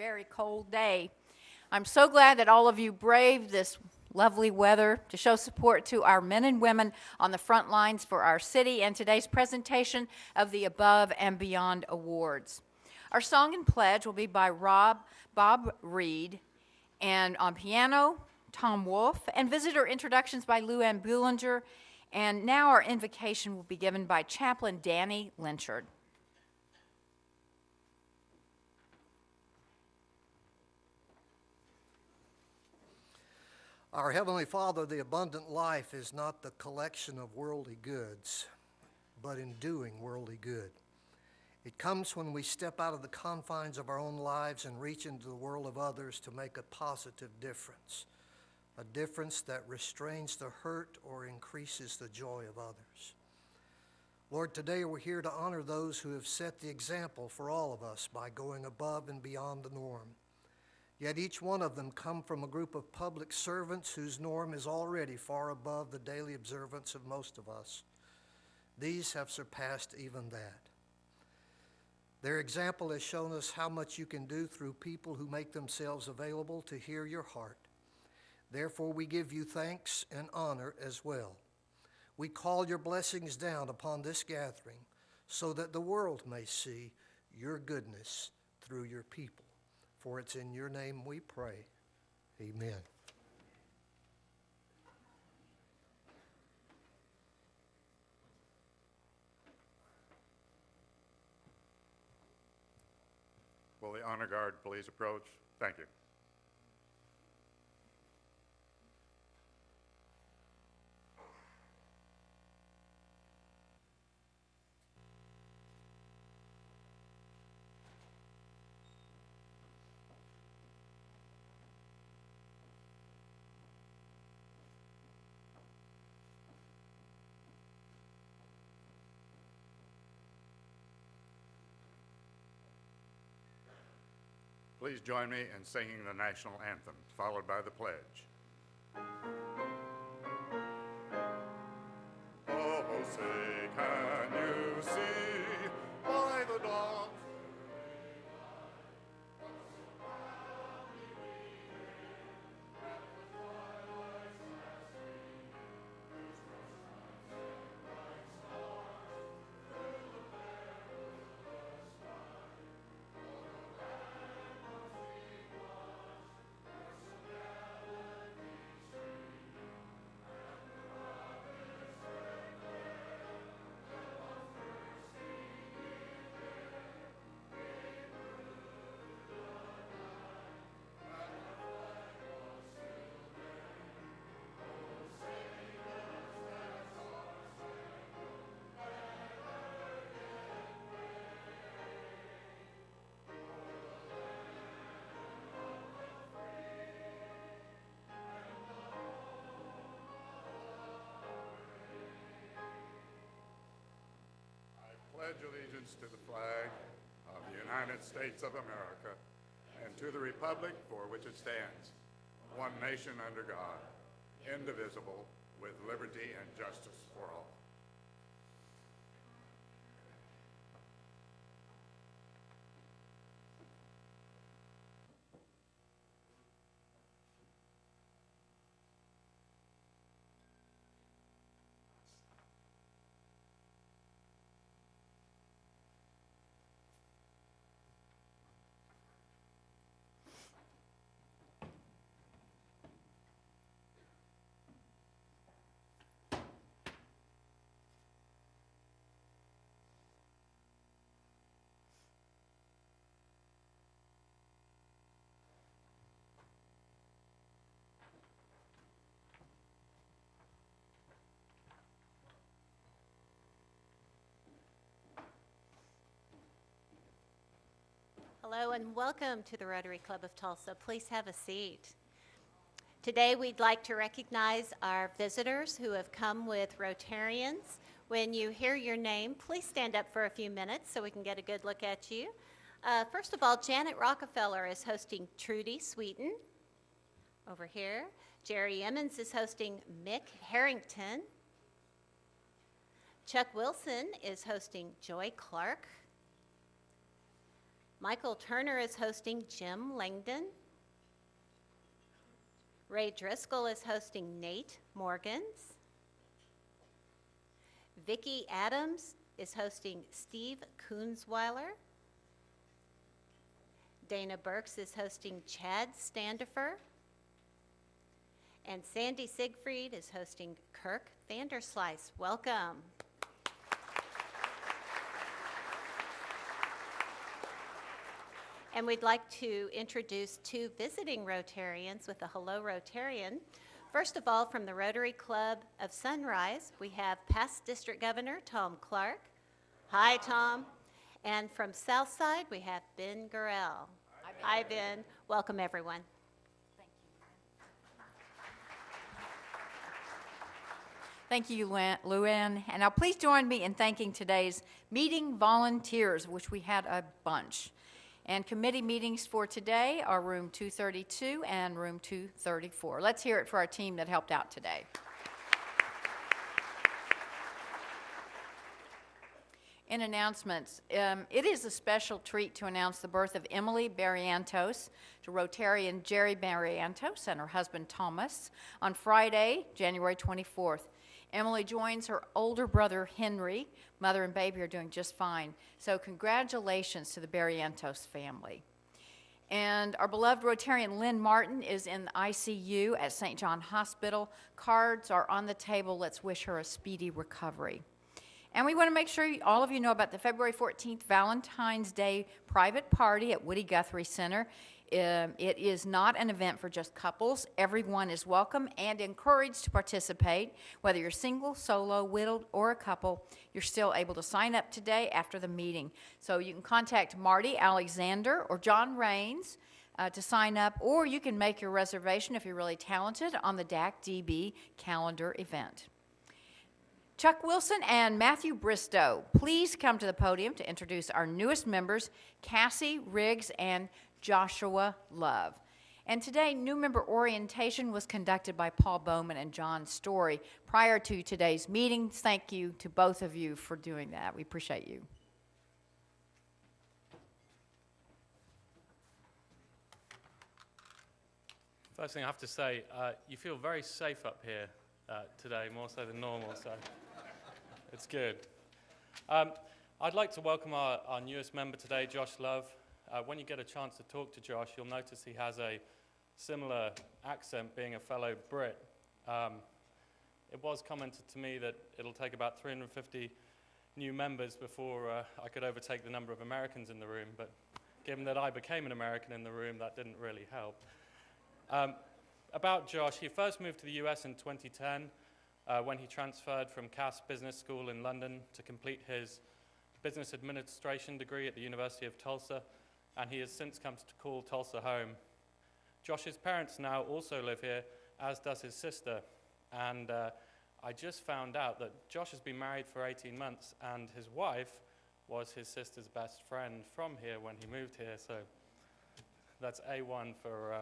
very cold day. I'm so glad that all of you braved this lovely weather to show support to our men and women on the front lines for our city and today's presentation of the Above and Beyond Awards. Our song and pledge will be by Bob Reed, and on piano, Tom Wolfe, and visitor introductions by Lou Ann Bullinger. And now our invocation will be given by Chaplain Danny Lynchard. Our Heavenly Father, the abundant life is not the collection of worldly goods, but in doing worldly good. It comes when we step out of the confines of our own lives and reach into the world of others to make a positive difference, a difference that restrains the hurt or increases the joy of others. Lord, today we're here to honor those who have set the example for all of us by going above and beyond the norm. Yet each one of them come from a group of public servants whose norm is already far above the daily observance of most of us. These have surpassed even that. Their example has shown us how much you can do through people who make themselves available to hear your heart. Therefore, we give you thanks and honor as well. We call your blessings down upon this gathering so that the world may see your goodness through your people. For it's in your name we pray. Amen. Will the honor guard please approach? Thank you. Please join me in singing the national anthem, followed by the pledge. Oh, say, can you see by the dawn's pledge allegiance to the flag of the United States of America and to the republic for which it stands, one nation under God, indivisible, with liberty and justice for all. Hello and welcome to the Rotary Club of Tulsa. Please have a seat. Today we'd like to recognize our visitors who have come with Rotarians. When you hear your name, please stand up for a few minutes so we can get a good look at you. First of all, Janet Rockefeller is hosting Trudy Sweeten over here. Jerry Emmons is hosting Mick Harrington. Chuck Wilson is hosting Joy Clark. Michael Turner is hosting Jim Langdon. Ray Driscoll is hosting Nate Morgans. Vicki Adams is hosting Steve Koonsweiler. Dana Burks is hosting Chad Standifer. And Sandy Siegfried is hosting Kirk Vanderslice. Welcome. And we'd like to introduce two visiting Rotarians with a Hello Rotarian. First of all, from the Rotary Club of Sunrise, we have past District Governor Tom Clark. Hi, Tom. And from Southside, we have Ben Gurrell. Hi, Ben. Welcome, everyone. Thank you, Luann. And now please join me in thanking today's meeting volunteers, which we had a bunch. And committee meetings for today are room 232 and room 234. Let's hear it for our team that helped out today. In announcements, it is a special treat to announce the birth of Emily Barrientos to Rotarian Jerry Barrientos and her husband Thomas on Friday, January 24th. Emily joins her older brother Henry. Mother and baby are doing just fine. So congratulations to the Barrientos family. And our beloved Rotarian Lynn Martin is in the ICU at St. John Hospital. Cards are on the table. Let's wish her a speedy recovery. And we want to make sure all of you know about the February 14th Valentine's Day private party at Woody Guthrie Center. It is not an event for just couples. Everyone is welcome and encouraged to participate. Whether you're single, solo, widowed, or a couple, you're still able to sign up today after the meeting. So you can contact Marty Alexander or John Raines to sign up, or you can make your reservation if you're really talented on the DAC-DB calendar event. Chuck Wilson and Matthew Bristow, please come to the podium to introduce our newest members, Cassie Riggs and Joshua Love. And today, new member orientation was conducted by Paul Bowman and John Story. Prior to today's meeting, thank you to both of you for doing that. We appreciate you. First thing I have to say, you feel very safe up here today, more so than normal, so it's good. I'd like to welcome our newest member today, Josh Love. When you get a chance to talk to Josh, you'll notice he has a similar accent, being a fellow Brit. It was commented to me that it'll take about 350 new members before I could overtake the number of Americans in the room, but given that I became an American in the room, that didn't really help. About Josh, he first moved to the US in 2010 when he transferred from Cass Business School in London to complete his business administration degree at the University of Tulsa, and he has since come to call Tulsa home. Josh's parents now also live here, as does his sister, and I just found out that Josh has been married for 18 months, and his wife was his sister's best friend from here when he moved here, so that's A1 for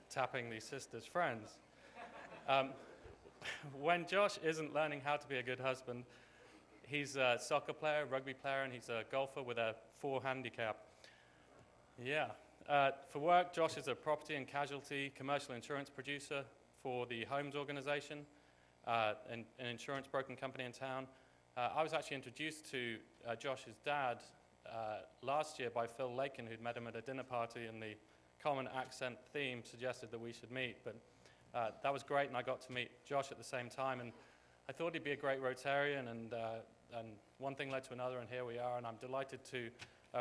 tapping these sisters' friends. When Josh isn't learning how to be a good husband, he's a soccer player, rugby player, and he's a golfer with a 4 handicap. Yeah. For work, Josh is a property and casualty commercial insurance producer for the Homes organization, an insurance broking company in town. I was actually introduced to Josh's dad last year by Phil Lakin, who'd met him at a dinner party, and the common accent theme suggested that we should meet. But that was great, and I got to meet Josh at the same time, and I thought he'd be a great Rotarian, and one thing led to another, and here we are, and I'm delighted to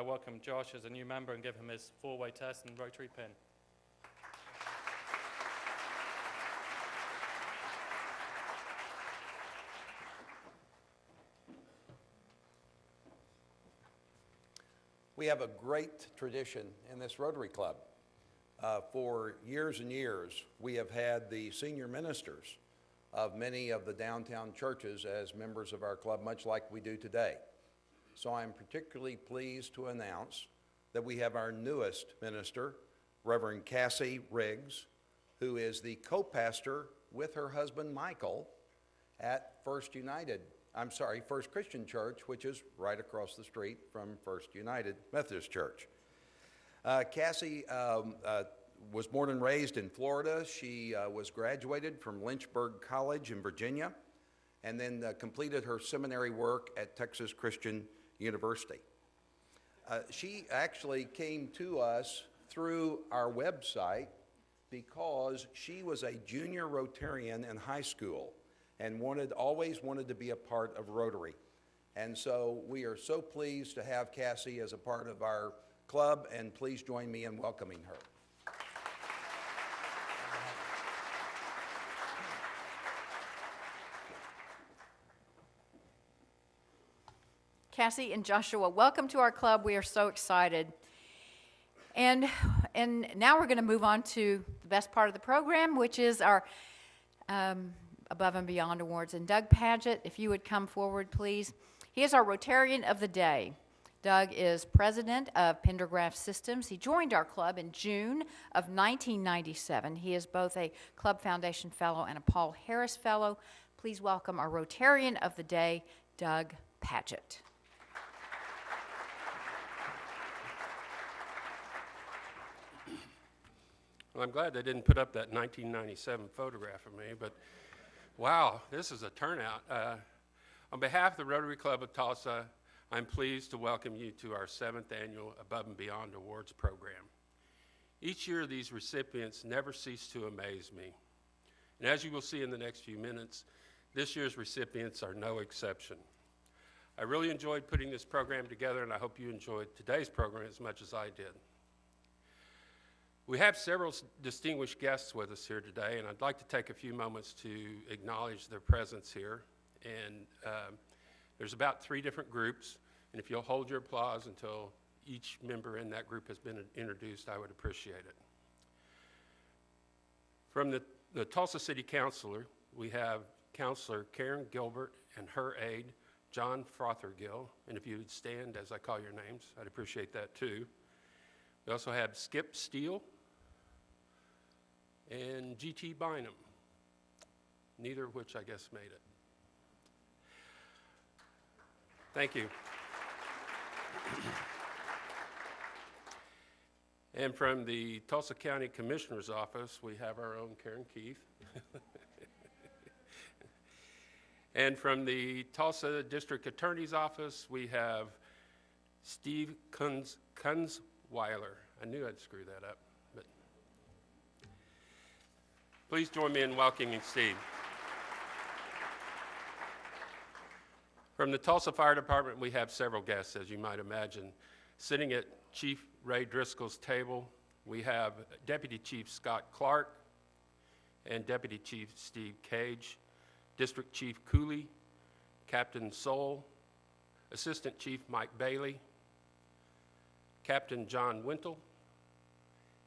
welcome Josh as a new member and give him his 4-way test and Rotary pin. We have a great tradition in this Rotary Club. For years and years, we have had the senior ministers of many of the downtown churches as members of our club, much like we do today. So I'm particularly pleased to announce that we have our newest minister, Reverend Cassie Riggs, who is the co-pastor with her husband Michael at First Christian Church, which is right across the street from First United Methodist Church. Cassie was born and raised in Florida. She was graduated from Lynchburg College in Virginia and then completed her seminary work at Texas Christian University. She actually came to us through our website because she was a junior Rotarian in high school and always wanted to be a part of Rotary. And so we are so pleased to have Cassie as a part of our club, and please join me in welcoming her. Cassie and Joshua, welcome to our club. We are so excited. And now we're going to move on to the best part of the program, which is our Above and Beyond Awards. And Doug Padgett, if you would come forward, please. He is our Rotarian of the Day. Doug is president of Pendergraft Systems. He joined our club in June of 1997. He is both a Club Foundation Fellow and a Paul Harris Fellow. Please welcome our Rotarian of the Day, Doug Padgett. Well, I'm glad they didn't put up that 1997 photograph of me, but wow, this is a turnout. On behalf of the Rotary Club of Tulsa, I'm pleased to welcome you to our 7th annual Above and Beyond Awards program. Each year, these recipients never cease to amaze me. And as you will see in the next few minutes, this year's recipients are no exception. I really enjoyed putting this program together, and I hope you enjoyed today's program as much as I did. We have several distinguished guests with us here today, and I'd like to take a few moments to acknowledge their presence here. And there's about 3 different groups, and if you'll hold your applause until each member in that group has been introduced, I would appreciate it. From the Tulsa City Councilor, we have Councilor Karen Gilbert and her aide, John Frothergill, and if you would stand as I call your names, I'd appreciate that too. We also have Skip Steele and G.T. Bynum, neither of which I guess made it. Thank you. And from the Tulsa County Commissioner's Office, we have our own Karen Keith. And from the Tulsa District Attorney's Office, we have Steve Kunzweiler. I knew I'd screw that up, but please join me in welcoming Steve. From the Tulsa Fire Department, we have several guests, as you might imagine. Sitting at Chief Ray Driscoll's table, we have Deputy Chief Scott Clark and Deputy Chief Steve Cage, District Chief Cooley, Captain Soul, Assistant Chief Mike Bailey, Captain John Wintle,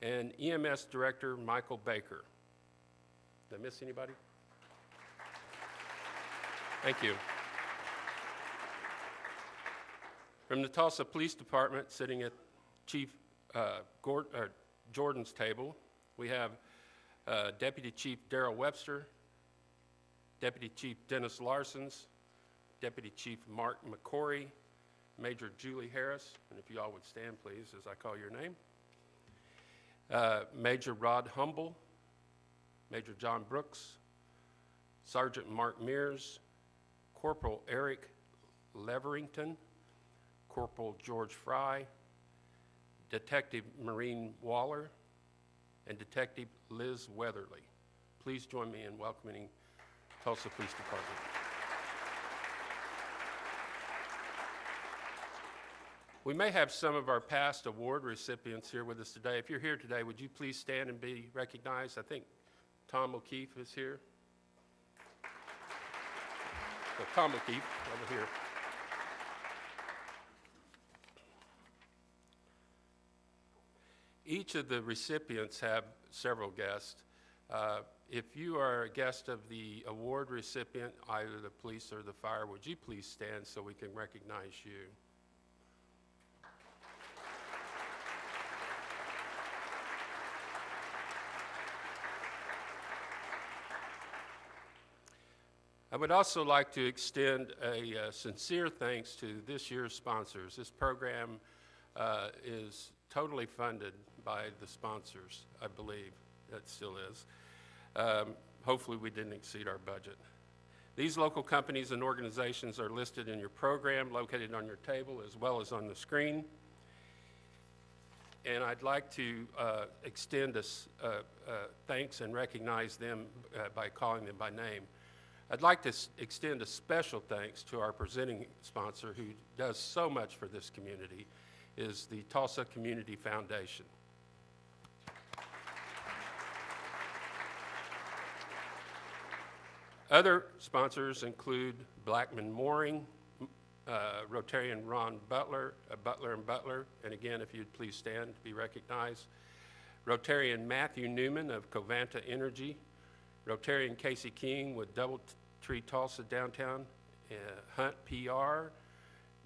and EMS Director Michael Baker. Did I miss anybody? Thank you. From the Tulsa Police Department, sitting at Chief Jordan's table, we have Deputy Chief Darrell Webster, Deputy Chief Dennis Larsons, Deputy Chief Mark McCory, Major Julie Harris, and if you all would stand, please, as I call your name, Major Rod Humble, Major John Brooks, Sergeant Mark Mears, Corporal Eric Leverington, Corporal George Fry, Detective Maureen Waller, and Detective Liz Weatherly. Please join me in welcoming Tulsa Police Department. We may have some of our past award recipients here with us today. If you're here today, would you please stand and be recognized? I think Tom O'Keefe is here. So Tom O'Keefe, over here. Each of the recipients have several guests. If you are a guest of the award recipient, either the police or the fire, would you please stand so we can recognize you? I would also like to extend a sincere thanks to this year's sponsors. This program is totally funded by the sponsors, I believe. That still is. Hopefully we didn't exceed our budget. These local companies and organizations are listed in your program, located on your table, as well as on the screen. And I'd like to extend a thanks and recognize them by calling them by name. I'd like to extend a special thanks to our presenting sponsor who does so much for this community, is the Tulsa Community Foundation. Other sponsors include Blackman Mooring, Rotarian Ron Butler, Butler & Butler, and again, if you'd please stand to be recognized. Rotarian Matthew Newman of Covanta Energy, Rotarian Casey King with Doubletree Tulsa Downtown, Hunt PR,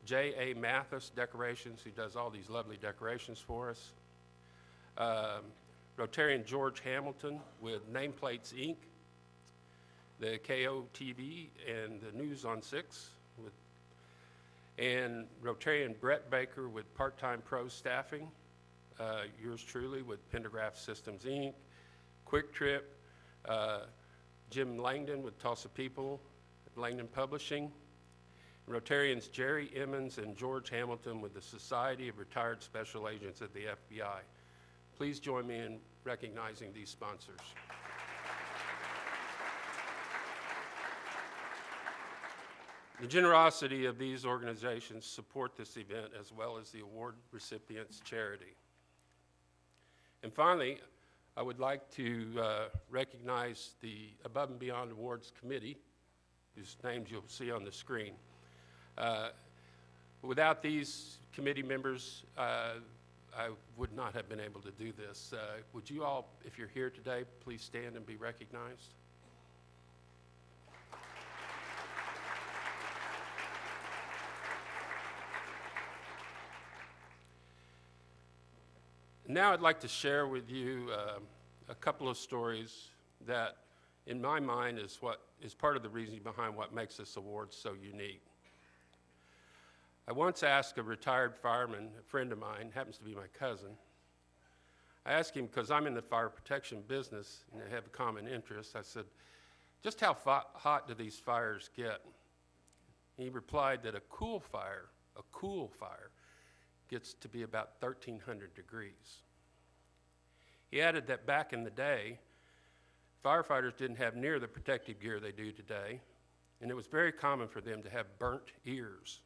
J.A. Mathis Decorations, who does all these lovely decorations for us. Rotarian George Hamilton with Nameplates Inc., the KOTV and the News on 6, and Rotarian Brett Baker with Part-Time Pro Staffing, yours truly with Pendergraph Systems Inc., Quick Trip, Jim Langdon with Tulsa People, Langdon Publishing, Rotarians Jerry Emmons and George Hamilton with the Society of Retired Special Agents of the FBI. Please join me in recognizing these sponsors. The generosity of these organizations support this event as well as the award recipients' charity. And finally, I would like to recognize the Above and Beyond Awards Committee, whose names you'll see on the screen. Without these committee members, I would not have been able to do this. Would you all, if you're here today, please stand and be recognized? Now I'd like to share with you a couple of stories that, in my mind, is part of the reason behind what makes this award so unique. I once asked a retired fireman, a friend of mine, happens to be my cousin. I asked him, because I'm in the fire protection business and I have a common interest, I said, just how hot do these fires get? He replied that a cool fire gets to be about 1,300 degrees. He added that back in the day, firefighters didn't have near the protective gear they do today, and it was very common for them to have burnt ears.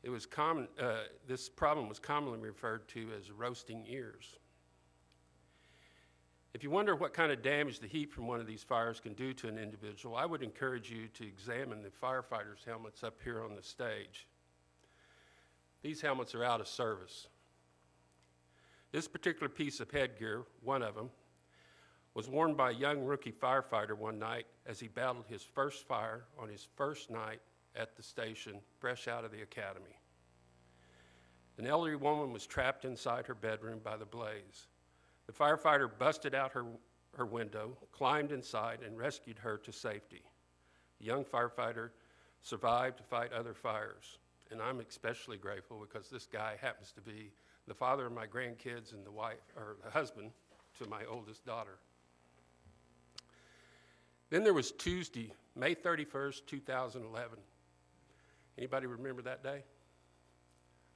It was common, this problem was commonly referred to as roasting ears. If you wonder what kind of damage the heat from one of these fires can do to an individual, I would encourage you to examine the firefighters' helmets up here on the stage. These helmets are out of service. This particular piece of headgear, one of them, was worn by a young rookie firefighter one night as he battled his first fire on his first night at the station, fresh out of the academy. An elderly woman was trapped inside her bedroom by the blaze. The firefighter busted out her window, climbed inside, and rescued her to safety. The young firefighter survived to fight other fires. And I'm especially grateful because this guy happens to be the father of my grandkids and the husband to my oldest daughter. Then there was Tuesday, May 31st, 2011. Anybody remember that day?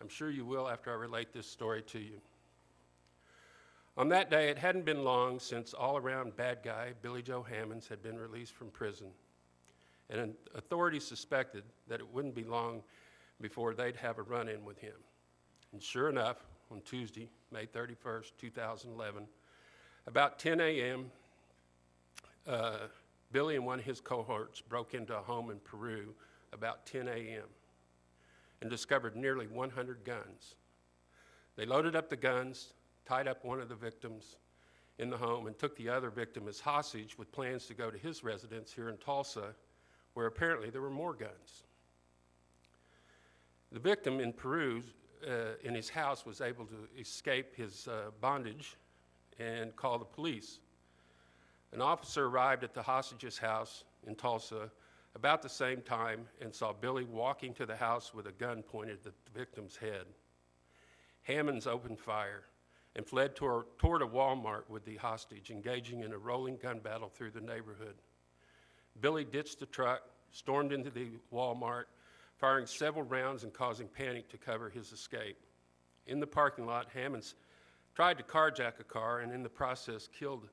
I'm sure you will after I relate this story to you. On that day, it hadn't been long since all-around bad guy Billy Joe Hammonds had been released from prison. And authorities suspected that it wouldn't be long before they'd have a run-in with him. And sure enough, on Tuesday, May 31st, 2011, about 10 a.m., Billy and one of his cohorts broke into a home in Peru about 10 a.m. and discovered nearly 100 guns. They loaded up the guns, tied up one of the victims in the home, and took the other victim as hostage with plans to go to his residence here in Tulsa, where apparently there were more guns. The victim in Peru, in his house, was able to escape his bondage and call the police. An officer arrived at the hostage's house in Tulsa about the same time and saw Billy walking to the house with a gun pointed at the victim's head. Hammonds opened fire and fled toward a Walmart with the hostage, engaging in a rolling gun battle through the neighborhood. Billy ditched the truck, stormed into the Walmart, firing several rounds and causing panic to cover his escape. In the parking lot, Hammonds tried to carjack a car and in the process killed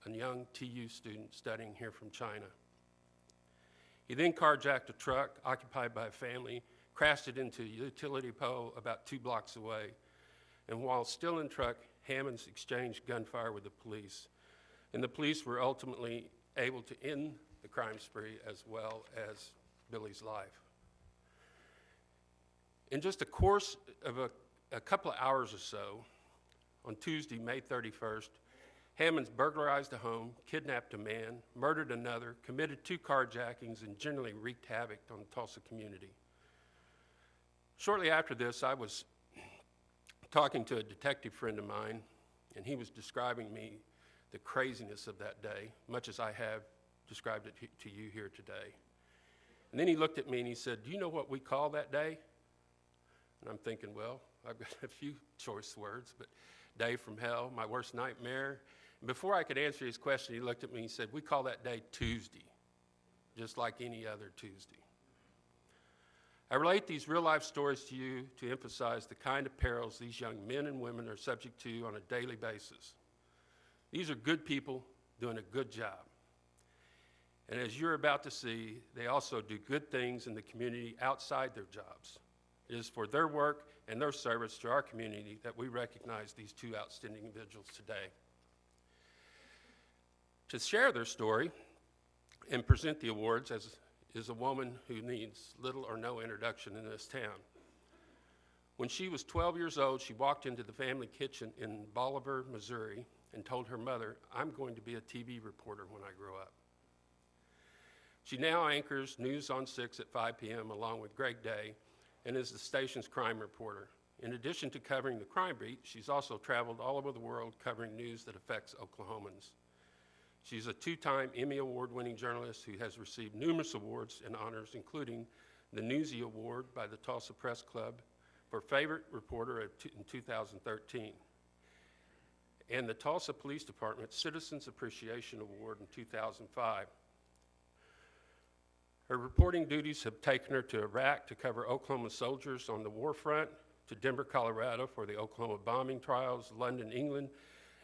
a young TU student studying here from China. He then carjacked a truck occupied by a family, crashed it into a utility pole about 2 blocks away, and while still in truck, Hammonds exchanged gunfire with the police, and the police were ultimately able to end the crime spree as well as Billy's life. In just a course of a couple of hours or so, on Tuesday, May 31st, Hammonds burglarized a home, kidnapped a man, murdered another, committed 2 carjackings, and generally wreaked havoc on the Tulsa community. Shortly after this, I was talking to a detective friend of mine, and he was describing me the craziness of that day, much as I have described it to you here today. And then he looked at me and he said, "Do you know what we call that day?" And I'm thinking, well, I've got a few choice words, but day from hell, my worst nightmare. And before I could answer his question, he looked at me and he said, "We call that day Tuesday, just like any other Tuesday." I relate these real-life stories to you to emphasize the kind of perils these young men and women are subject to on a daily basis. These are good people doing a good job. And as you're about to see, they also do good things in the community outside their jobs. It is for their work and their service to our community that we recognize these 2 outstanding individuals today. To share their story and present the awards is a woman who needs little or no introduction in this town. When she was 12 years old, she walked into the family kitchen in Bolivar, Missouri, and told her mother, "I'm going to be a TV reporter when I grow up." She now anchors News on 6 at 5 p.m. along with Greg Day and is the station's crime reporter. In addition to covering the crime beat, she's also traveled all over the world covering news that affects Oklahomans. She's a 2-time Emmy Award-winning journalist who has received numerous awards and honors, including the Newsy Award by the Tulsa Press Club for Favorite Reporter in 2013, and the Tulsa Police Department Citizens Appreciation Award in 2005. Her reporting duties have taken her to Iraq to cover Oklahoma soldiers on the war front, to Denver, Colorado for the Oklahoma bombing trials, London, England.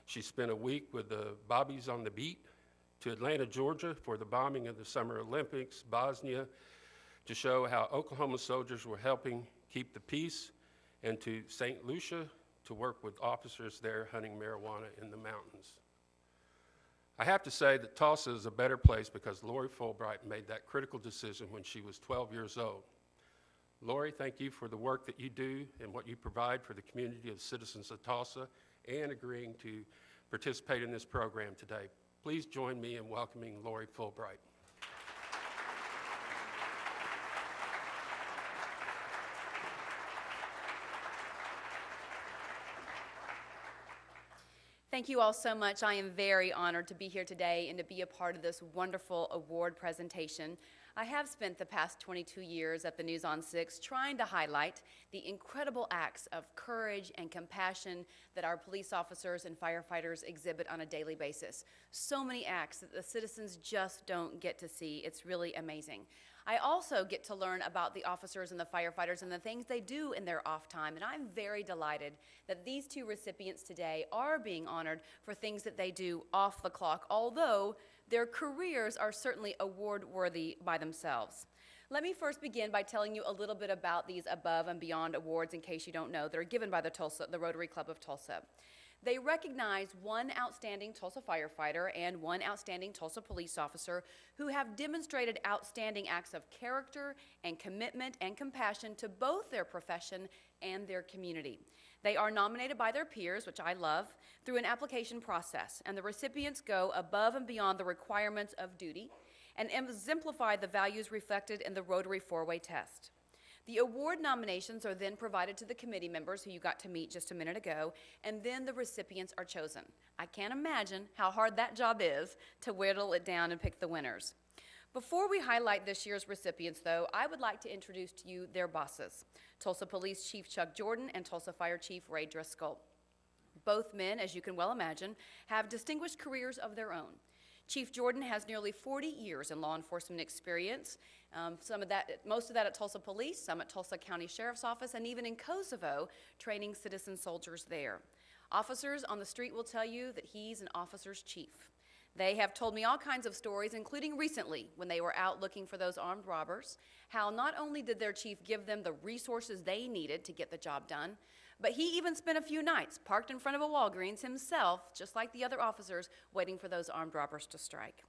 She spent a week with the Bobbies on the Beat, to Atlanta, Georgia for the bombing of the Summer Olympics, Bosnia to show how Oklahoma soldiers were helping keep the peace, and to St. Lucia to work with officers there hunting marijuana in the mountains. I have to say that Tulsa is a better place because Lori Fullbright made that critical decision when she was 12 years old. Lori, thank you for the work that you do and what you provide for the community of citizens of Tulsa and agreeing to participate in this program today. Please join me in welcoming Lori Fullbright. Thank you all so much. I am very honored to be here today and to be a part of this wonderful award presentation. I have spent the past 22 years at the News on 6 trying to highlight the incredible acts of courage and compassion that our police officers and firefighters exhibit on a daily basis. So many acts that the citizens just don't get to see. It's really amazing. I also get to learn about the officers and the firefighters and the things they do in their off time, and I'm very delighted that these 2 recipients today are being honored for things that they do off the clock, although their careers are certainly award-worthy by themselves. Let me first begin by telling you a little bit about these above and beyond awards, in case you don't know. They're given by the Rotary Club of Tulsa. They recognize 1 outstanding Tulsa firefighter and 1 outstanding Tulsa police officer who have demonstrated outstanding acts of character and commitment and compassion to both their profession and their community. They are nominated by their peers, which I love, through an application process, and the recipients go above and beyond the requirements of duty and exemplify the values reflected in the Rotary 4-way test. The award nominations are then provided to the committee members who you got to meet just a minute ago, and then the recipients are chosen. I can't imagine how hard that job is to whittle it down and pick the winners. Before we highlight this year's recipients, though, I would like to introduce to you their bosses, Tulsa Police Chief Chuck Jordan and Tulsa Fire Chief Ray Driscoll. Both men, as you can well imagine, have distinguished careers of their own. Chief Jordan has nearly 40 years in law enforcement experience, most of that at Tulsa Police, some at Tulsa County Sheriff's Office, and even in Kosovo, training citizen soldiers there. Officers on the street will tell you that he's an officer's chief. They have told me all kinds of stories, including recently when they were out looking for those armed robbers, how not only did their chief give them the resources they needed to get the job done, but he even spent a few nights parked in front of a Walgreens himself, just like the other officers, waiting for those armed robbers to strike.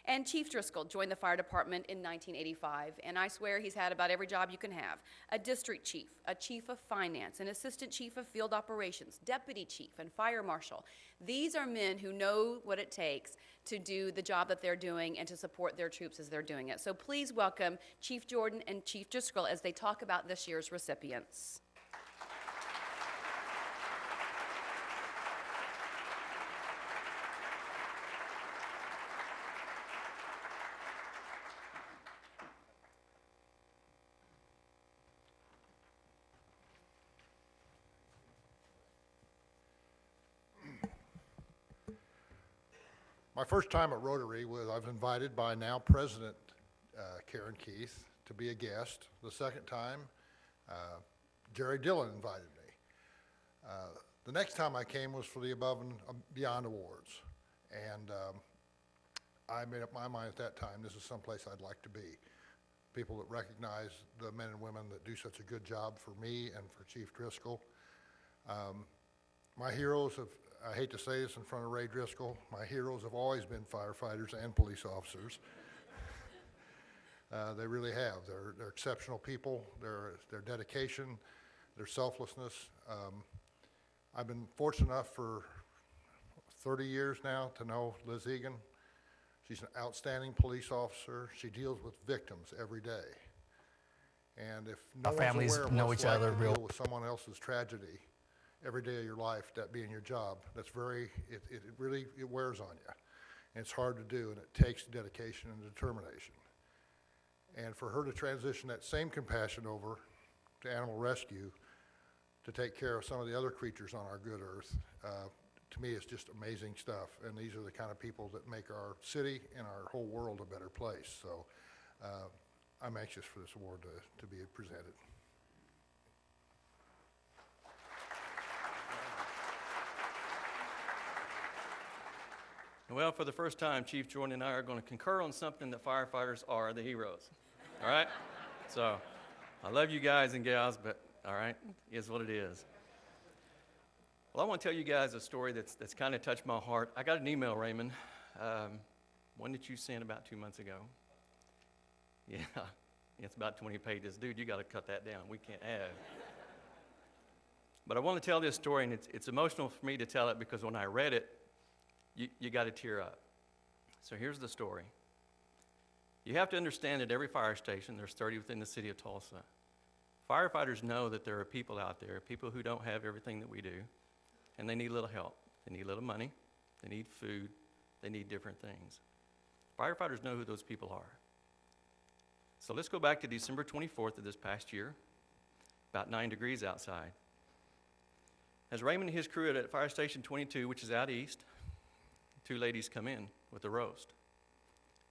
And Chief Driscoll joined the fire department in 1985, and I swear he's had about every job you can have. A district chief, a chief of finance, an assistant chief of field operations, deputy chief, and fire marshal. These are men who know what it takes to do the job that they're doing and to support their troops as they're doing it. So please welcome Chief Jordan and Chief Driscoll as they talk about this year's recipients. My first time at Rotary was I was invited by now President Karen Keith to be a guest. The second time, Jerry Dillon invited me. The next time I came was for the Above and Beyond Awards. And I made up my mind at that time, this is someplace I'd like to be. People that recognize the men and women that do such a good job for me and for Chief Driscoll. My heroes have, I hate to say this in front of Ray Driscoll, my heroes have always been firefighters and police officers. They really have. They're exceptional people. Their dedication, their selflessness. I've been fortunate enough for 30 years now to know Liz Eagan. She's an outstanding police officer. She deals with victims every day. And if no Our one's families aware of know what it's each like other to real. deal with someone else's tragedy every day of your life, that being your job, that's very, it really, it wears on you. And it's hard to do, and it takes dedication and determination. And for her to transition that same compassion over to animal rescue, to take care of some of the other creatures on our good earth, to me it's just amazing stuff. And these are the kind of people that make our city and our whole world a better place. So I'm anxious for this award to be presented. Well, for the first time, Chief Jordan and I are going to concur on something that firefighters are the heroes. All right? So, I love you guys and gals, but all right, is what it is. Well, I want to tell you guys a story that's kind of touched my heart. I got an email, Raymond, one that you sent about 2 months ago. Yeah, it's about 20 pages. Dude, you got to cut that down. We can't have. But I want to tell this story, and it's emotional for me to tell it because when I read it, you got to tear up. So here's the story. You have to understand that every fire station, there's 30 within the city of Tulsa. Firefighters know that there are people out there, people who don't have everything that we do, and they need a little help. They need a little money, they need food, they need different things. Firefighters know who those people are. So let's go back to December 24th of this past year, about 9 degrees outside. As Raymond and his crew at Fire Station 22, which is out east, 2 ladies come in with a roast.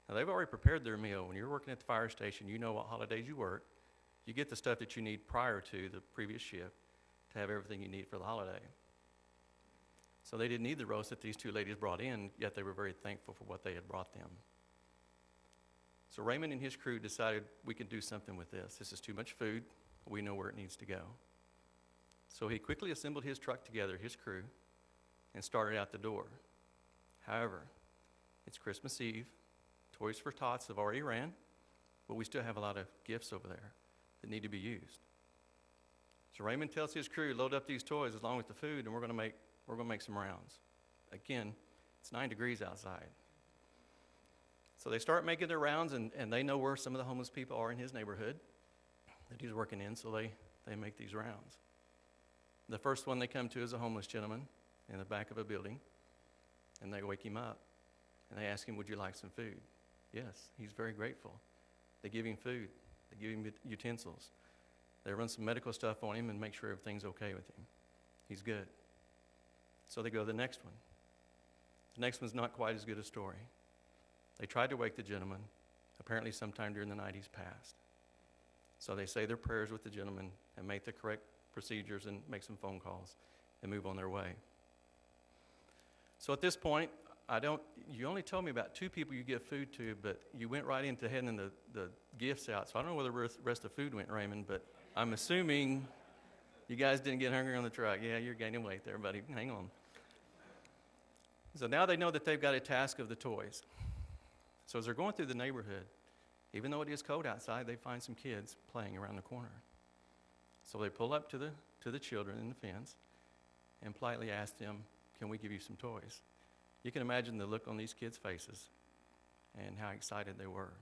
Now, they've already prepared their meal. When you're working at the fire station, you know what holidays you work. You get the stuff that you need prior to the previous shift to have everything you need for the holiday. So they didn't need the roast that these 2 ladies brought in, yet they were very thankful for what they had brought them. So Raymond and his crew decided we could do something with this. This is too much food. We know where it needs to go. So he quickly assembled his truck together, his crew, and started out the door. However, it's Christmas Eve. Toys for Tots have already ran, but we still have a lot of gifts over there that need to be used. So Raymond tells his crew, load up these toys along with the food, and we're going to make some rounds. Again, it's 9 degrees outside. So they start making their rounds, and they know where some of the homeless people are in his neighborhood that he's working in, so they make these rounds. The first one they come to is a homeless gentleman in the back of a building. And they wake him up, and they ask him, would you like some food? Yes, he's very grateful. They give him food. They give him utensils. They run some medical stuff on him and make sure everything's okay with him. He's good. So they go to the next one. The next one's not quite as good a story. They tried to wake the gentleman. Apparently sometime during the night he's passed. So they say their prayers with the gentleman and make the correct procedures and make some phone calls and move on their way. So at this point, you only told me about 2 people you give food to, but you went right into handing the gifts out. So I don't know where the rest of the food went, Raymond, but I'm assuming you guys didn't get hungry on the truck. Yeah, you're gaining weight there, buddy. Hang on. So now they know that they've got a task of the toys. So as they're going through the neighborhood, even though it is cold outside, they find some kids playing around the corner. So they pull up to the children in the fence and politely ask them, can we give you some toys? You can imagine the look on these kids' faces and how excited they were.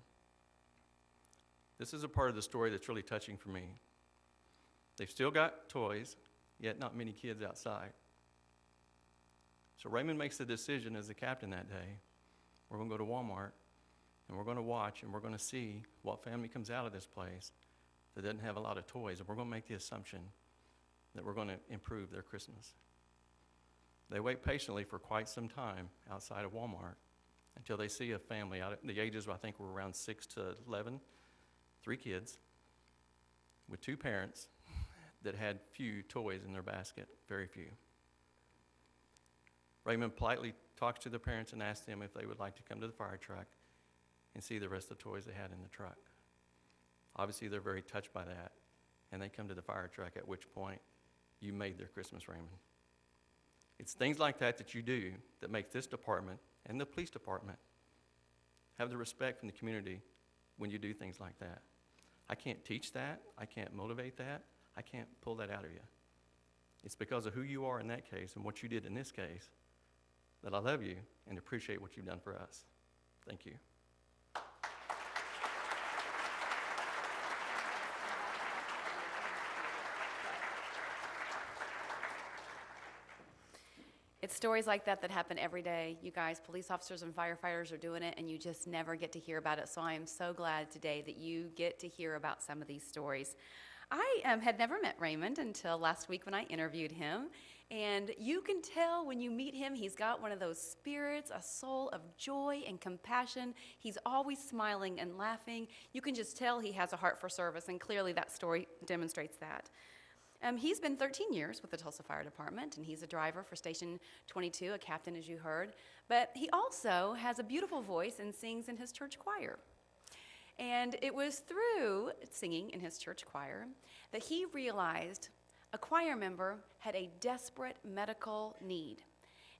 This is a part of the story that's really touching for me. They've still got toys, yet not many kids outside. So Raymond makes the decision as the captain that day, we're going to go to Walmart, and we're going to watch, and we're going to see what family comes out of this place that doesn't have a lot of toys, and we're going to make the assumption that we're going to improve their Christmas. They wait patiently for quite some time outside of Walmart until they see a family out at the ages, I think, were around 6 to 11, 3 kids with 2 parents that had few toys in their basket, very few. Raymond politely talks to the parents and asks them if they would like to come to the fire truck and see the rest of the toys they had in the truck. Obviously, they're very touched by that, and they come to the fire truck, at which point you made their Christmas, Raymond. It's things like that that you do that make this department and the police department have the respect from the community when you do things like that. I can't teach that. I can't motivate that. I can't pull that out of you. It's because of who you are in that case and what you did in this case that I love you and appreciate what you've done for us. Thank you. It's stories like that that happen every day. You guys, police officers and firefighters are doing it, and you just never get to hear about it. So I am so glad today that you get to hear about some of these stories. I had never met Raymond until last week when I interviewed him. And you can tell when you meet him, he's got one of those spirits, a soul of joy and compassion. He's always smiling and laughing. You can just tell he has a heart for service, and clearly that story demonstrates that. He's been 13 years with the Tulsa Fire Department, and he's a driver for Station 22, a captain, as you heard. But he also has a beautiful voice and sings in his church choir. And it was through singing in his church choir that he realized a choir member had a desperate medical need.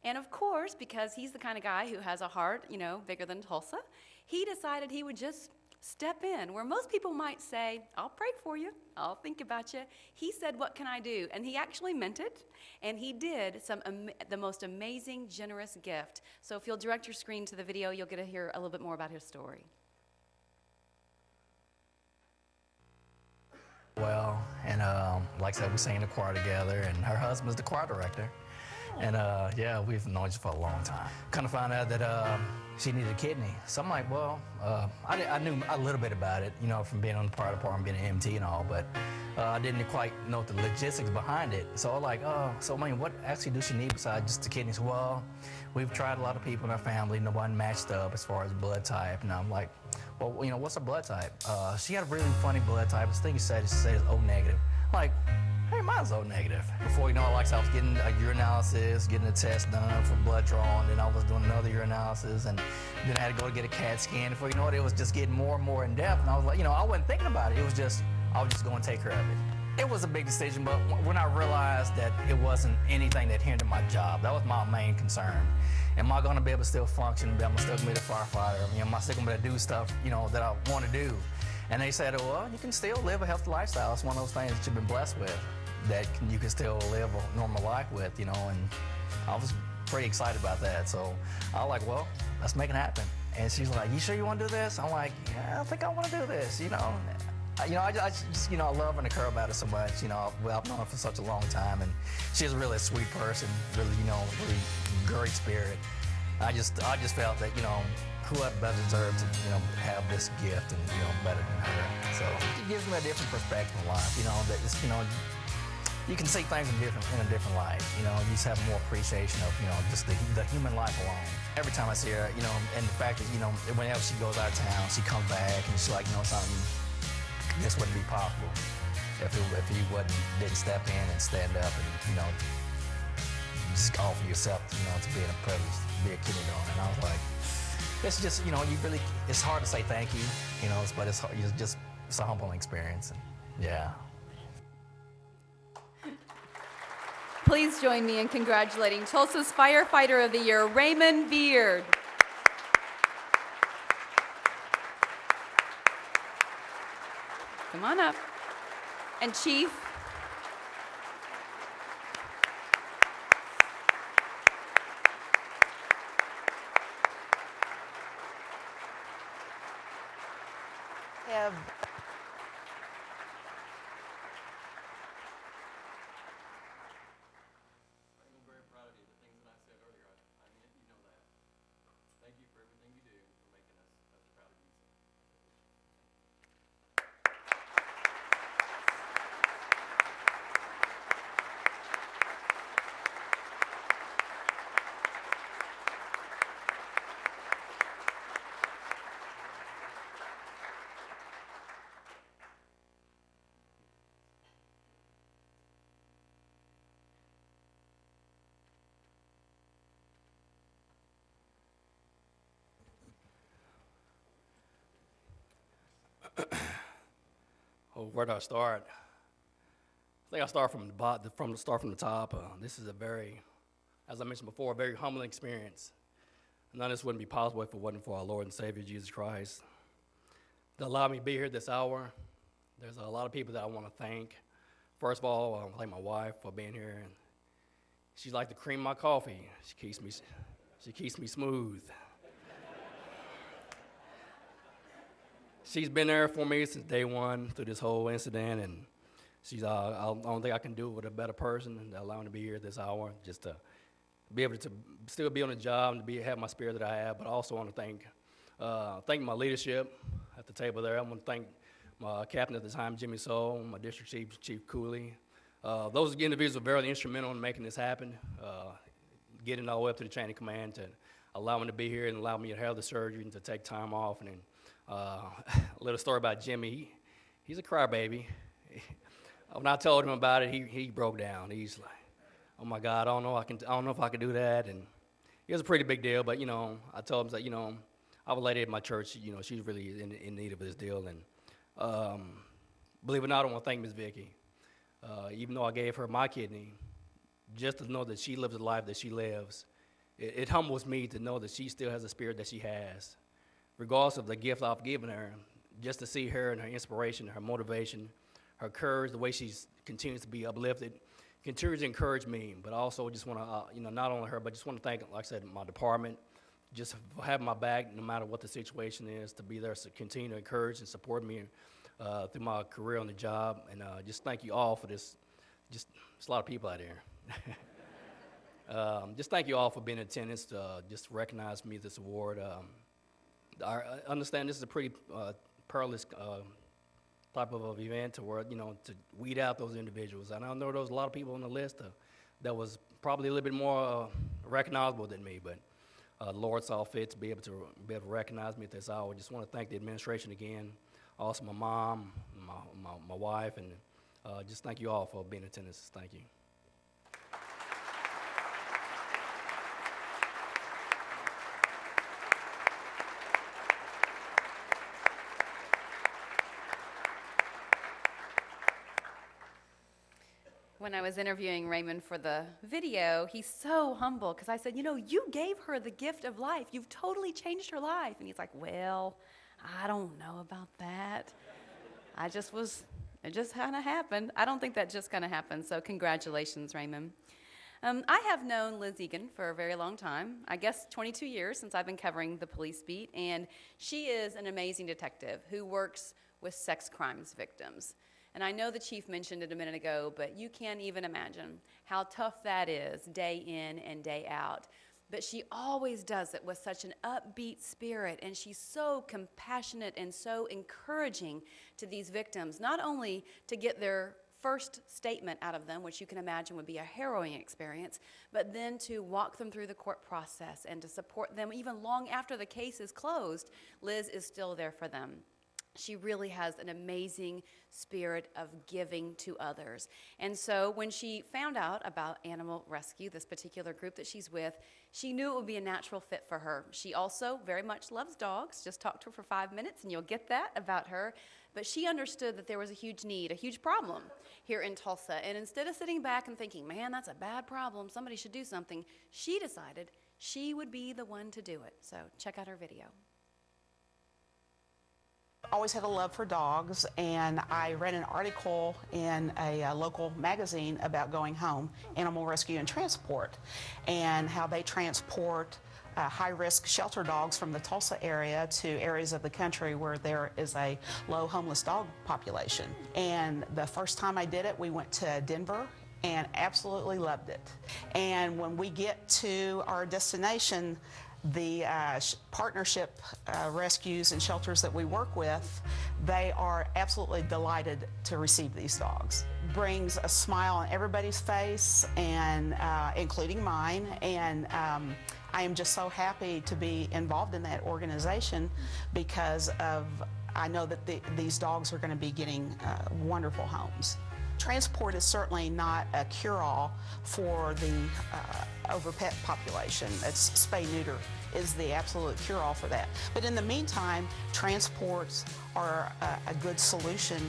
And of course, because he's the kind of guy who has a heart, bigger than Tulsa, he decided he would just step in. Where most people might say, I'll pray for you, I'll think about you, he said, what can I do? And he actually meant it, and he did the most amazing, generous gift. So if you'll direct your screen to the video, you'll get to hear a little bit more about his story. Well, and like I said, we sang in the choir together, and her husband's the choir director. And yeah, we've known each other for a long time. Kind of found out that she needed a kidney. So I'm like, well, I knew a little bit about it, from being on the fire department, being an EMT and all, but I didn't quite know the logistics behind it. So I'm like, what actually does she need besides just the kidneys? Well, we've tried a lot of people in our family. Nobody matched up as far as blood type. And I'm like, well, what's her blood type? She had a really funny blood type. This thing she said is O negative. I'm like, hey, mine's O negative. Before I was getting a urinalysis, getting a test done for blood drawn, then I was doing another urinalysis, and then I had to go get a CAT scan. Before you know it, it was just getting more and more in depth. And I was like, I wasn't thinking about it. I was just going to take care of it. It was a big decision, but when I realized that it wasn't anything that hindered my job, that was my main concern. Am I going to be able to still function? Am I still going to be a firefighter? Am I still going to be able to do stuff, that I want to do? And they said, well, you can still live a healthy lifestyle. It's one of those things that you've been blessed with, that you can still live a normal life with, and I was pretty excited about that. So I was like, well, let's make it happen. And she's like, you sure you want to do this? I'm like, yeah, I think I want to do this, I just, I love her and care about her so much. I've known her for such a long time, and she's really a sweet person, really, really great spirit. I just felt that, who had better deserved to, have this gift and, better than her. So it gives me a different perspective in life, that it's, you can see things in a different light. You just have more appreciation of, just the human life alone. Every time I see her, and the fact that, whenever she goes out of town, she comes back and she's like, something, this wouldn't be possible if you didn't step in and stand up and, just offer yourself, to being a privilege, to be a kidney donor. And I was like, it's just, it's hard to say thank you, but it's a humbling experience. And, yeah. Please join me in congratulating Tulsa's Firefighter of the Year, Raymond Beard. Come on up. And Chief. Have I'm very proud of you. The things that I said earlier, I meant you know that. Thank you for everything you do for making us proud of you. Oh, where do I start? I think I'll start from the top. This is a very, as I mentioned before, a very humbling experience. None of this wouldn't be possible if it wasn't for our Lord and Savior, Jesus Christ, that allowed me to be here this hour. There's a lot of people that I want to thank. First of all, I want to thank my wife for being here. And she's like the cream of my coffee. She keeps me smooth. She's been there for me since day one through this whole incident, and she's I don't think I can do it with a better person than allowing me to be here this hour, just to be able to still be on the job and to have my spirit that I have. But I also want to thank my leadership at the table there. I want to thank my captain at the time, Jimmy Soul, my district chief, Chief Cooley. Those individuals were very instrumental in making this happen, getting all the way up to the chain of command to allow me to be here and allow me to have the surgery and to take time off. And a little story about Jimmy. He's a crybaby. When I told him about it, he broke down. He's like, "Oh my God, I don't know if I can do that." And it was a pretty big deal. But I told him that I have a lady at my church. She's really in need of this deal. And believe it or not, I want to thank Miss Vicky. Even though I gave her my kidney, just to know that she lives the life that she lives, it humbles me to know that she still has the spirit that she has. Regardless of the gift I've given her, just to see her and her inspiration, her motivation, her courage, the way she continues to be uplifted, continues to encourage me. But I also just want to, not only her, but just want to thank, like I said, my department, just for having my back no matter what the situation is, to be there to continue to encourage and support me through my career on the job. And just thank you all for this. There's a lot of people out here. Just thank you all for being in attendance to just recognize me with this award. I understand this is a pretty perilous type of event to where, to weed out those individuals. And I know there was a lot of people on the list that was probably a little bit more recognizable than me, but the Lord saw fit to be able to recognize me at this hour. I just want to thank the administration again, also my mom, my wife, and just thank you all for being in attendance. Thank you. When I was interviewing Raymond for the video, he's so humble because I said, you gave her the gift of life. You've totally changed her life. And he's like, well, I don't know about that. It just kind of happened. I don't think that just kind of happened. So congratulations, Raymond. I have known Liz Eagan for a very long time, I guess 22 years since I've been covering the police beat. And she is an amazing detective who works with sex crimes victims. And I know the chief mentioned it a minute ago, but you can't even imagine how tough that is day in and day out. but she always does it with such an upbeat spirit, and she's so compassionate and so encouraging to these victims, not only to get their first statement out of them, which you can imagine would be a harrowing experience, but then to walk them through the court process and to support them even long after the case is closed. Liz is still there for them. She really has an amazing spirit of giving to others. And so when she found out about Animal Rescue, this particular group that she's with, she knew it would be a natural fit for her. She also very much loves dogs. Just talk to her for 5 minutes and you'll get that about her. But she understood that there was a huge need, a huge problem here in Tulsa. And instead of sitting back and thinking, man, that's a bad problem, somebody should do something, she decided she would be the one to do it. So check out her video. Always had a love for dogs, and I read an article in a local magazine about Going Home, Animal Rescue and Transport, and how they transport high-risk shelter dogs from the Tulsa area to areas of the country where there is a low homeless dog population. And the first time I did it, we went to Denver and absolutely loved it. And when we get to our destination, the partnership rescues and shelters that we work with, they are absolutely delighted to receive these dogs. Brings a smile on everybody's face, and including mine, and I am just so happy to be involved in that organization because I know that these dogs are going to be getting wonderful homes. Transport is certainly not a cure-all for the over-pet population. It's spay-neuter is the absolute cure-all for that. But in the meantime, transports are a good solution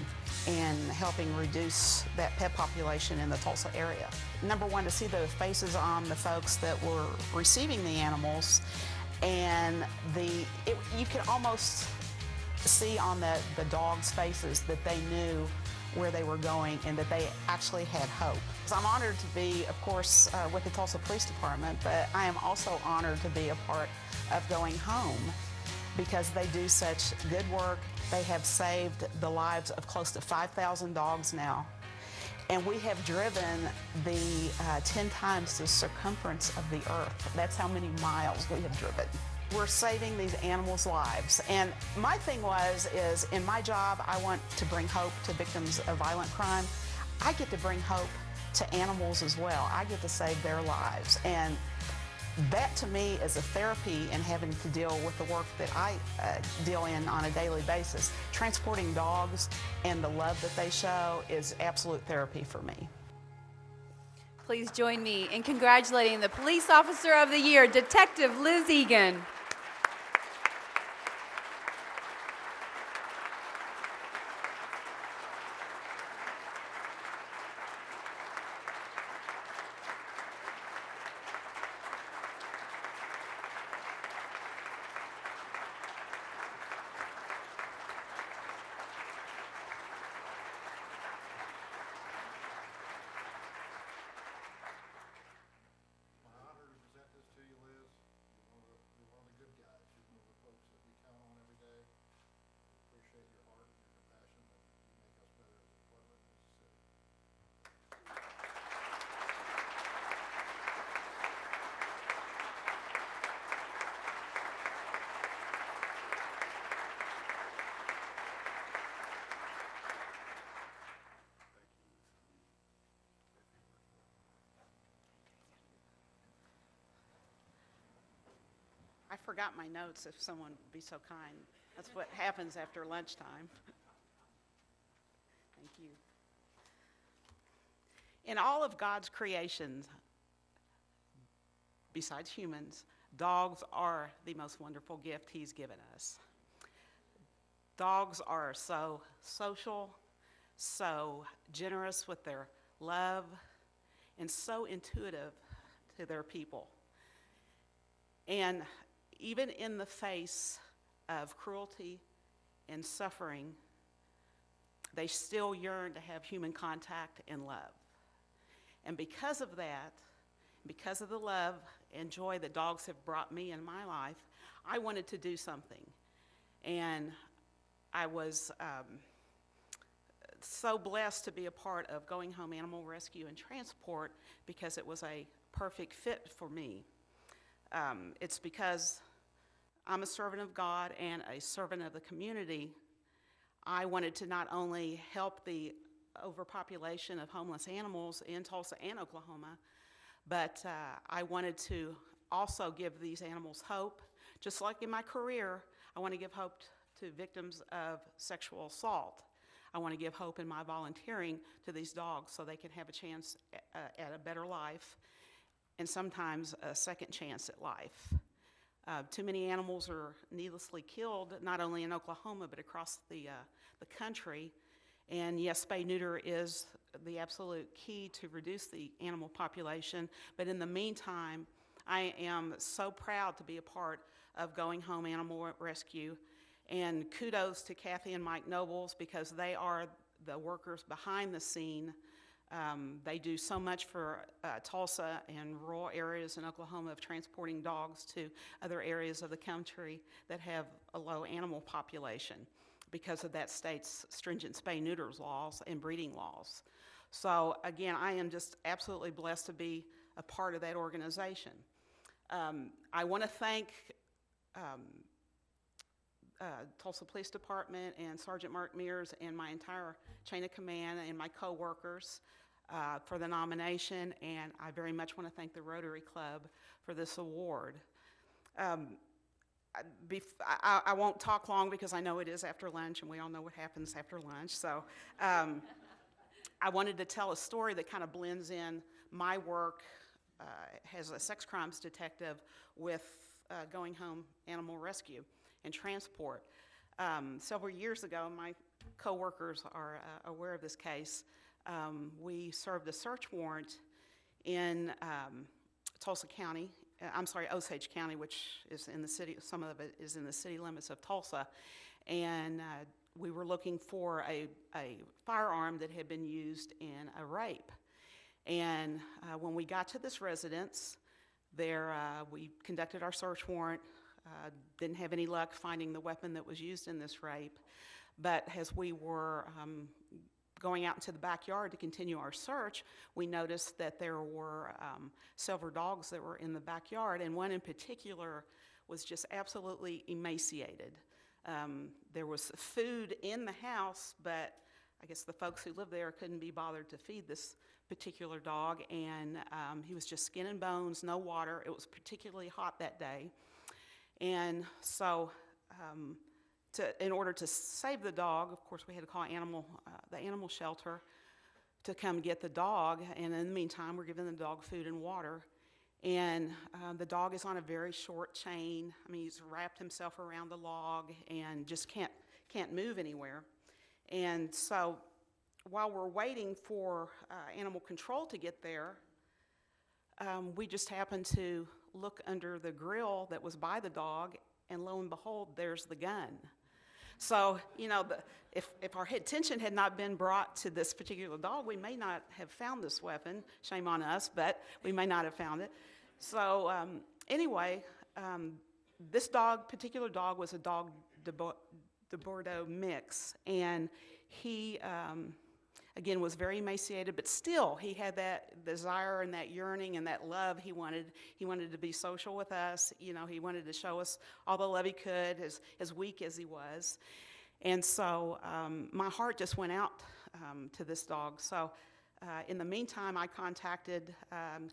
in helping reduce that pet population in the Tulsa area. Number one, to see the faces on the folks that were receiving the animals, and you can almost see on the dogs' faces that they knew where they were going and that they actually had hope. So I'm honored to be, of course, with the Tulsa Police Department, but I am also honored to be a part of Going Home because they do such good work. They have saved the lives of close to 5,000 dogs now. And we have driven the 10 times the circumference of the earth. That's how many miles we have driven. We're saving these animals' lives. And my thing is in my job, I want to bring hope to victims of violent crime. I get to bring hope to animals as well. I get to save their lives. And that to me is a therapy in having to deal with the work that I deal in on a daily basis. Transporting dogs and the love that they show is absolute therapy for me. Please join me in congratulating the Police Officer of the Year, Detective Liz Eagan. I forgot my notes, if someone would be so kind. That's what happens after lunchtime. Thank you. In all of God's creations, besides humans, dogs are the most wonderful gift He's given us. Dogs are so social, so generous with their love, and so intuitive to their people. And even in the face of cruelty and suffering, they still yearn to have human contact and love. And because of that, because of the love and joy that dogs have brought me in my life, I wanted to do something. And I was so blessed to be a part of Going Home Animal Rescue and Transport because it was a perfect fit for me. it's because I'm a servant of God and a servant of the community. I wanted to not only help the overpopulation of homeless animals in Tulsa and Oklahoma, but I wanted to also give these animals hope. Just like in my career, I want to give hope to victims of sexual assault. I want to give hope in my volunteering to these dogs so they can have a chance at a better life and sometimes a second chance at life. Too many animals are needlessly killed, not only in Oklahoma, but across the country. And yes, spay-neuter is the absolute key to reduce the animal population. But in the meantime, I am so proud to be a part of Going Home Animal Rescue. And kudos to Kathy and Mike Nobles, because they are the workers behind the scene. They do so much for Tulsa and rural areas in Oklahoma of transporting dogs to other areas of the country that have a low animal population because of that state's stringent spay-neuter laws and breeding laws. So again, I am just absolutely blessed to be a part of that organization. I want to thank Tulsa Police Department and Sergeant Mark Mears and my entire chain of command and my co-workers for the nomination, and I very much want to thank the Rotary Club for this award. I won't talk long because I know it is after lunch, and we all know what happens after lunch. So I wanted to tell a story that kind of blends in my work as a sex crimes detective with Going Home Animal Rescue and Transport. Several years ago, my co-workers are aware of this case. We served a search warrant in Tulsa County, Osage County, which is in the city, some of it is in the city limits of Tulsa, and we were looking for a firearm that had been used in a rape. And when we got to this residence, we conducted our search warrant, didn't have any luck finding the weapon that was used in this rape, but as we were going out into the backyard to continue our search, we noticed that there were several dogs that were in the backyard, and one in particular was just absolutely emaciated. There was food in the house, but I guess the folks who lived there couldn't be bothered to feed this particular dog, and he was just skin and bones, no water. It was particularly hot that day. And so in order to save the dog, of course, we had to call the animal shelter to come get the dog. And in the meantime, we're giving the dog food and water. And the dog is on a very short chain. I mean, he's wrapped himself around the log and just can't move anywhere. And so while we're waiting for animal control to get there, we just happened to look under the grill that was by the dog, and lo and behold, there's the gun. So, you know, if our attention had not been brought to this particular dog, we may not have found this weapon. Shame on us, but we may not have found it. So anyway, this particular dog was a dog de Bordeaux mix, and he again was very emaciated, but still he had that desire and that yearning and that love. He wanted to be social with us. You know, he wanted to show us all the love he could, as weak as he was. And so my heart just went out to this dog. So in the meantime, I contacted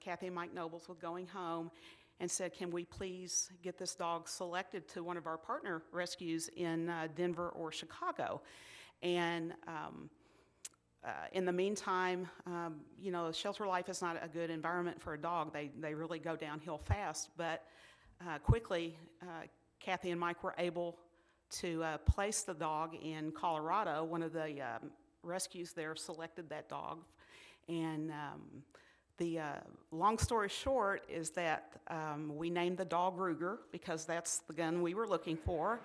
Kathy and Mike Nobles with Going Home and said, can we please get this dog selected to one of our partner rescues in Denver or Chicago? And in the meantime, you know, shelter life is not a good environment for a dog. They really go downhill fast. But quickly, Kathy and Mike were able to place the dog in Colorado. One of the rescues there selected that dog. And the long story short is that we named the dog Ruger because that's the gun we were looking for.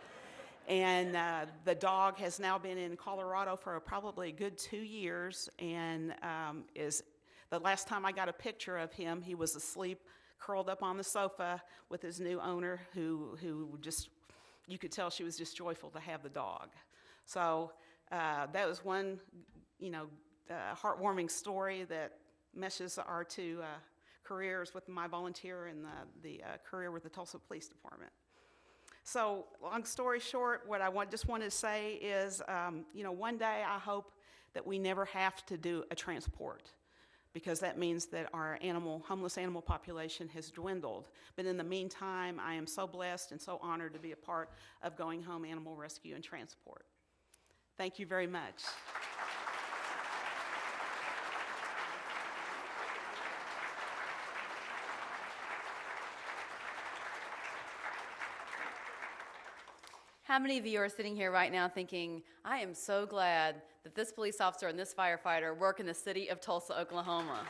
And the dog has now been in Colorado for probably a good 2 years, and the last time I got a picture of him, he was asleep, curled up on the sofa with his new owner, who just, you could tell she was just joyful to have the dog. So that was one, you know, heartwarming story that meshes our two careers with my volunteer and the career with the Tulsa Police Department. So, long story short, what I just wanted to say is, one day I hope that we never have to do a transport, because that means that our homeless animal population has dwindled. But in the meantime, I am so blessed and so honored to be a part of Going Home Animal Rescue and Transport. Thank you very much. How many of you are sitting here right now thinking, I am so glad that this police officer and this firefighter work in the city of Tulsa, Oklahoma?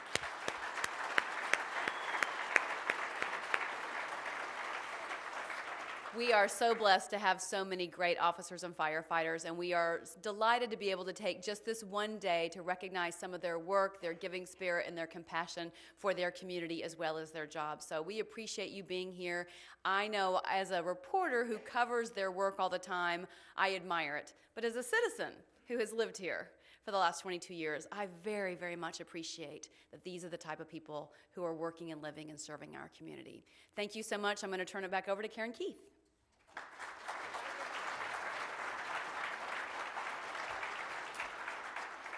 We are so blessed to have so many great officers and firefighters, and we are delighted to be able to take just this one day to recognize some of their work, their giving spirit, and their compassion for their community as well as their jobs. So we appreciate you being here. I know as a reporter who covers their work all the time, I admire it. But as a citizen who has lived here for the last 22 years, I very, very much appreciate that these are the type of people who are working and living and serving our community. Thank you so much. I'm going to turn it back over to Karen Keith.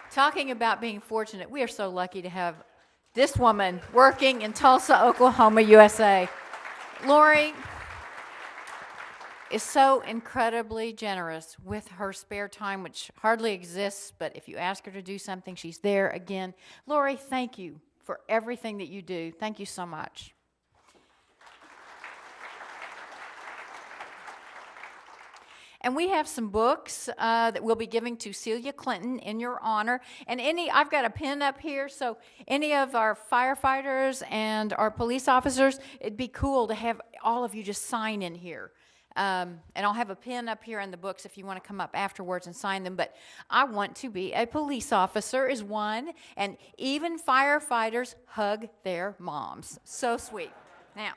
Talking about being fortunate, we are so lucky to have this woman working in Tulsa, Oklahoma, USA. Lori is so incredibly generous with her spare time, which hardly exists, but if you ask her to do something, she's there again. Lori, thank you for everything that you do. Thank you so much. And we have some books that we'll be giving to Celia Clinton in your honor. And I've got a pin up here, so any of our firefighters and our police officers, it'd be cool to have all of you just sign in here. And I'll have a pin up here in the books if you want to come up afterwards and sign them. But I want to be a police officer is one, and even firefighters hug their moms. So sweet. Now,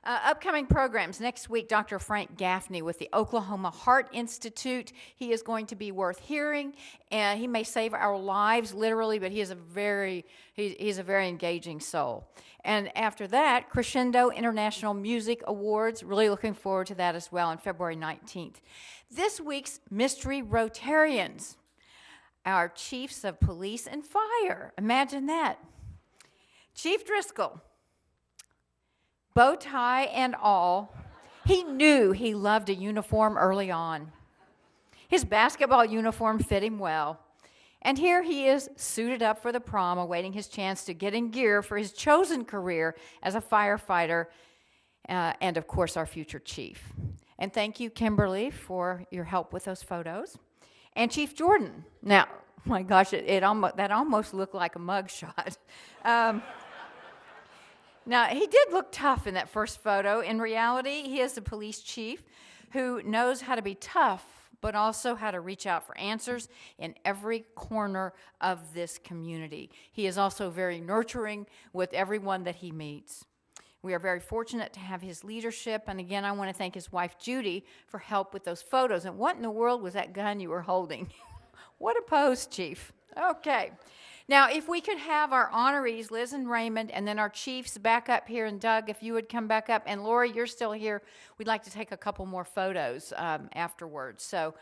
upcoming programs. Next week, Dr. Frank Gaffney with the Oklahoma Heart Institute. He is going to be worth hearing, and he may save our lives literally, but he's a very engaging soul. And after that, Crescendo International Music Awards. Really looking forward to that as well on February 19th. This week's Mystery Rotarians, our chiefs of police and fire. Imagine that. Chief Driscoll, bow tie and all, he knew he loved a uniform early on. His basketball uniform fit him well. And here he is suited up for the prom, awaiting his chance to get in gear for his chosen career as a firefighter and, of course, our future chief. And thank you, Kimberly, for your help with those photos. And Chief Jordan. Now, my gosh, that almost looked like a mugshot. Now, he did look tough in that first photo. In reality, he is a police chief who knows how to be tough, but also how to reach out for answers in every corner of this community. He is also very nurturing with everyone that he meets. We are very fortunate to have his leadership, and again, I want to thank his wife, Judy, for help with those photos. And what in the world was that gun you were holding? What a pose, Chief. Okay. Now, if we could have our honorees, Liz and Raymond, and then our chiefs back up here, and Doug, if you would come back up, and Lori, you're still here, we'd like to take a couple more photos afterwards. So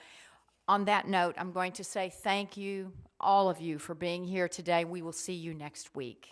on that note, I'm going to say thank you, all of you, for being here today. We will see you next week.